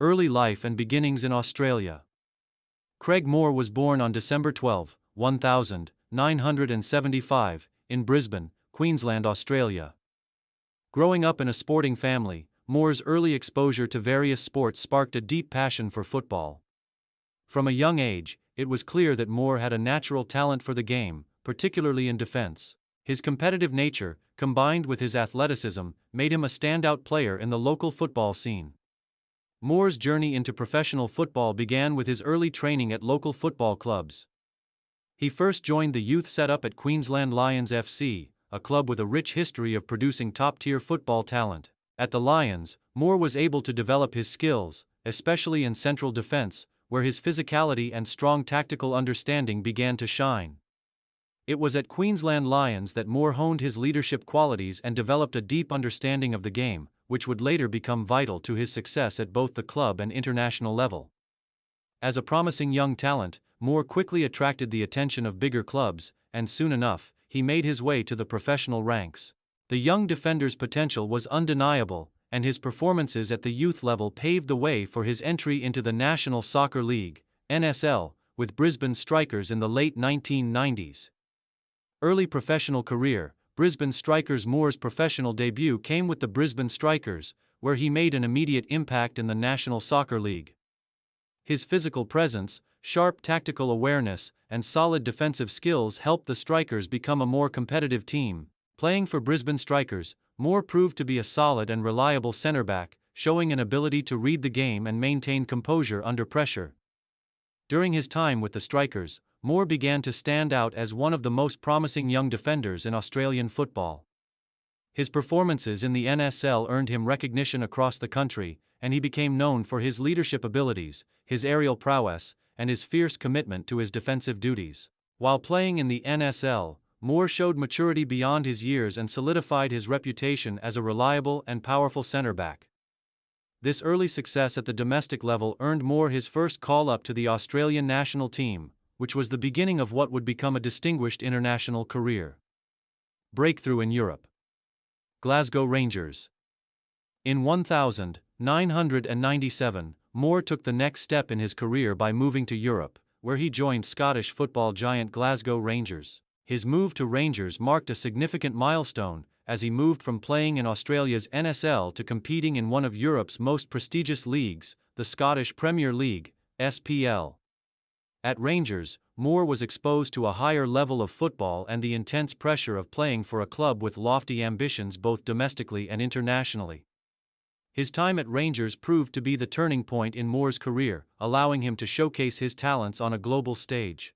Early life and beginnings in Australia. Craig Moore was born on December 12, 1975, in Brisbane, Queensland, Australia. Growing up in a sporting family, Moore's early exposure to various sports sparked a deep passion for football. From a young age, it was clear that Moore had a natural talent for the game, particularly in defense. His competitive nature, combined with his athleticism, made him a standout player in the local football scene. Moore's journey into professional football began with his early training at local football clubs. He first joined the youth setup at Queensland Lions FC, a club with a rich history of producing top-tier football talent. At the Lions, Moore was able to develop his skills, especially in central defense, where his physicality and strong tactical understanding began to shine. It was at Queensland Lions that Moore honed his leadership qualities and developed a deep understanding of the game, which would later become vital to his success at both the club and international level. As a promising young talent, Moore quickly attracted the attention of bigger clubs, and soon enough, he made his way to the professional ranks. The young defender's potential was undeniable, and his performances at the youth level paved the way for his entry into the National Soccer League, NSL, with Brisbane Strikers in the late 1990s. Early professional career. Brisbane Strikers. Moore's professional debut came with the Brisbane Strikers, where he made an immediate impact in the National Soccer League. His physical presence, sharp tactical awareness, and solid defensive skills helped the Strikers become a more competitive team. Playing for Brisbane Strikers, Moore proved to be a solid and reliable centre-back, showing an ability to read the game and maintain composure under pressure. During his time with the Strikers, Moore began to stand out as one of the most promising young defenders in Australian football. His performances in the NSL earned him recognition across the country, and he became known for his leadership abilities, his aerial prowess, and his fierce commitment to his defensive duties. While playing in the NSL, Moore showed maturity beyond his years and solidified his reputation as a reliable and powerful centre-back. This early success at the domestic level earned Moore his first call-up to the Australian national team, which was the beginning of what would become a distinguished international career. Breakthrough in Europe. Glasgow Rangers. In 1997, Moore took the next step in his career by moving to Europe, where he joined Scottish football giant Glasgow Rangers. His move to Rangers marked a significant milestone, as he moved from playing in Australia's NSL to competing in one of Europe's most prestigious leagues, the Scottish Premier League, SPL. At Rangers, Moore was exposed to a higher level of football and the intense pressure of playing for a club with lofty ambitions both domestically and internationally. His time at Rangers proved to be the turning point in Moore's career, allowing him to showcase his talents on a global stage.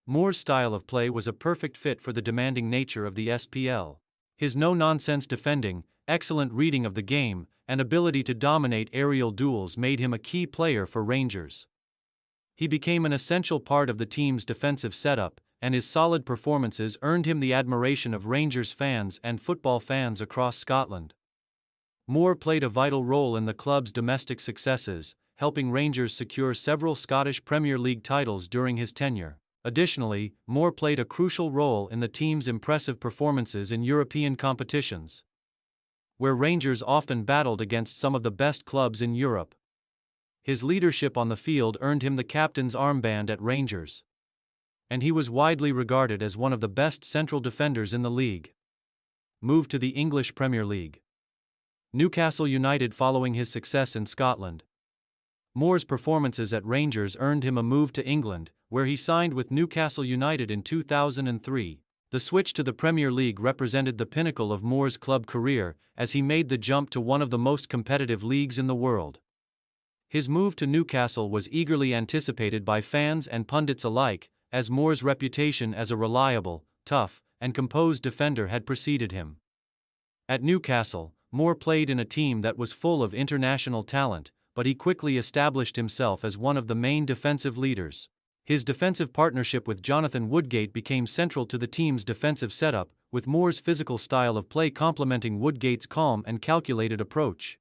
Moore's style of play was a perfect fit for the demanding nature of the SPL. His no-nonsense defending, excellent reading of the game, and ability to dominate aerial duels made him a key player for Rangers. He became an essential part of the team's defensive setup, and his solid performances earned him the admiration of Rangers fans and football fans across Scotland. Moore played a vital role in the club's domestic successes, helping Rangers secure several Scottish Premier League titles during his tenure. Additionally, Moore played a crucial role in the team's impressive performances in European competitions, where Rangers often battled against some of the best clubs in Europe. His leadership on the field earned him the captain's armband at Rangers, and he was widely regarded as one of the best central defenders in the league. Moved to the English Premier League. Newcastle United. Following his success in Scotland, Moore's performances at Rangers earned him a move to England, where he signed with Newcastle United in 2003. The switch to the Premier League represented the pinnacle of Moore's club career, as he made the jump to one of the most competitive leagues in the world. His move to Newcastle was eagerly anticipated by fans and pundits alike, as Moore's reputation as a reliable, tough, and composed defender had preceded him. At Newcastle, Moore played in a team that was full of international talent, but he quickly established himself as one of the main defensive leaders. His defensive partnership with Jonathan Woodgate became central to the team's defensive setup, with Moore's physical style of play complementing Woodgate's calm and calculated approach.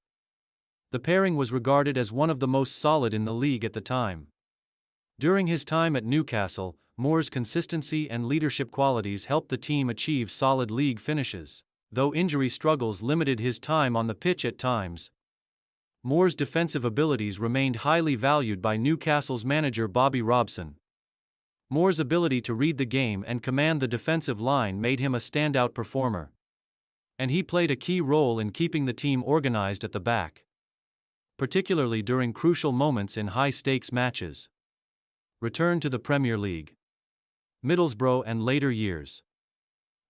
The pairing was regarded as one of the most solid in the league at the time. During his time at Newcastle, Moore's consistency and leadership qualities helped the team achieve solid league finishes, though injury struggles limited his time on the pitch at times. Moore's defensive abilities remained highly valued by Newcastle's manager Bobby Robson. Moore's ability to read the game and command the defensive line made him a standout performer. And he played a key role in keeping the team organized at the back, particularly during crucial moments in high-stakes matches. Return to the Premier League. Middlesbrough and later years.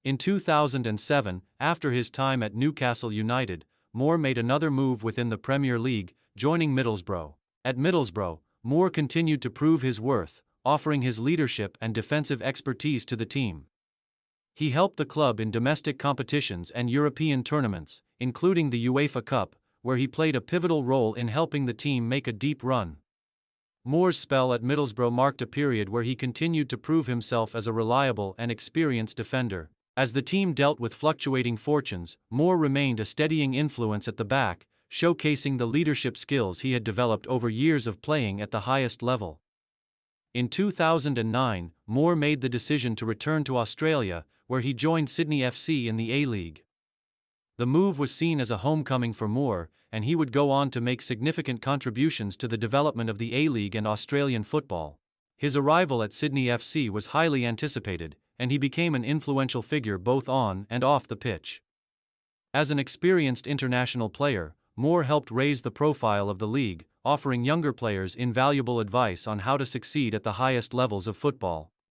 In 2007, after his time at Newcastle United, Moore made another move within the Premier League, joining Middlesbrough. At Middlesbrough, Moore continued to prove his worth, offering his leadership and defensive expertise to the team. He helped the club in domestic competitions and European tournaments, including the UEFA Cup, where he played a pivotal role in helping the team make a deep run. Moore's spell at Middlesbrough marked a period where he continued to prove himself as a reliable and experienced defender. As the team dealt with fluctuating fortunes, Moore remained a steadying influence at the back, showcasing the leadership skills he had developed over years of playing at the highest level. In 2009, Moore made the decision to return to Australia, where he joined Sydney FC in the A-League. The move was seen as a homecoming for Moore, and he would go on to make significant contributions to the development of the A-League and Australian football. His arrival at Sydney FC was highly anticipated, and he became an influential figure both on and off the pitch. As an experienced international player, Moore helped raise the profile of the league, offering younger players invaluable advice on how to succeed at the highest levels of football.